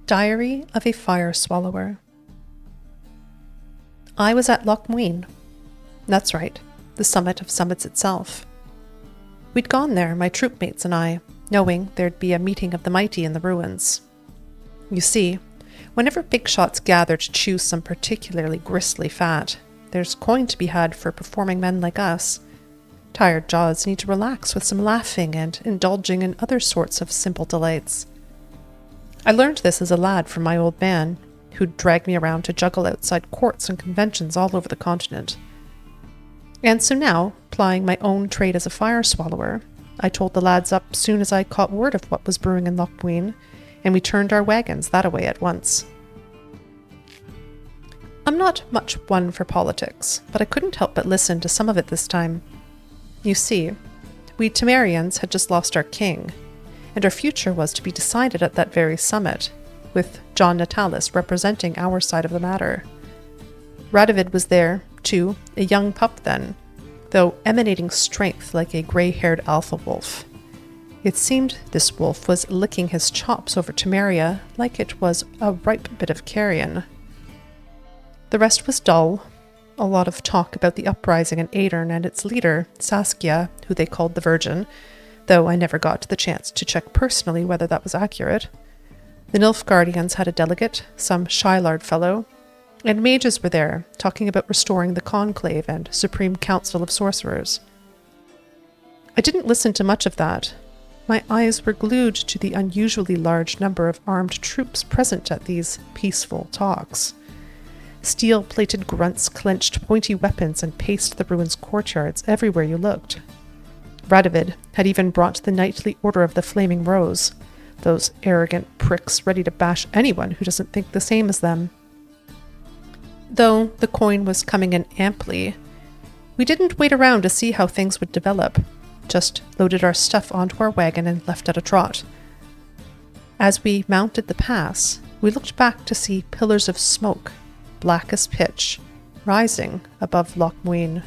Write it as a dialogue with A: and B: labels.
A: Diary of a Fire Swallower. I was at Loch Muine. That's right, the summit of summits itself. We'd gone there, my troopmates and I, knowing there'd be a meeting of the mighty in the ruins. You see, whenever big shots gather to chew some particularly gristly fat, there's coin to be had for performing men like us. Tired jaws need to relax with some laughing and indulging in other sorts of simple delights. I learned this as a lad from my old man, who'd drag me around to juggle outside courts and conventions all over the continent. And so now, plying my own trade as a fire swallower, I told the lads up soon as I caught word of what was brewing in Loch Muine, and we turned our wagons that-a-way at once. I'm not much one for politics, but I couldn't help but listen to some of it this time. You see, we Temerians had just lost our king, and our future was to be decided at that very summit, with John Natalis representing our side of the matter. Radovid was there, too, a young pup then, though emanating strength like a grey-haired alpha wolf. It seemed this wolf was licking his chops over Temeria like it was a ripe bit of carrion. The rest was dull, a lot of talk about the uprising in Aedirn and its leader, Saskia, who they called the Virgin, though I never got the chance to check personally whether that was accurate. The Nilfgaardians had a delegate, some Shylard fellow, and mages were there, talking about restoring the Conclave and Supreme Council of Sorcerers. I didn't listen to much of that. My eyes were glued to the unusually large number of armed troops present at these peaceful talks. Steel-plated grunts clenched pointy weapons and paced the ruins' courtyards everywhere you looked. Radovid had even brought the knightly Order of the Flaming Rose, those arrogant pricks ready to bash anyone who doesn't think the same as them. Though the coin was coming in amply, we didn't wait around to see how things would develop, just loaded our stuff onto our wagon and left at a trot. As we mounted the pass, we looked back to see pillars of smoke, black as pitch, rising above Loch Muine.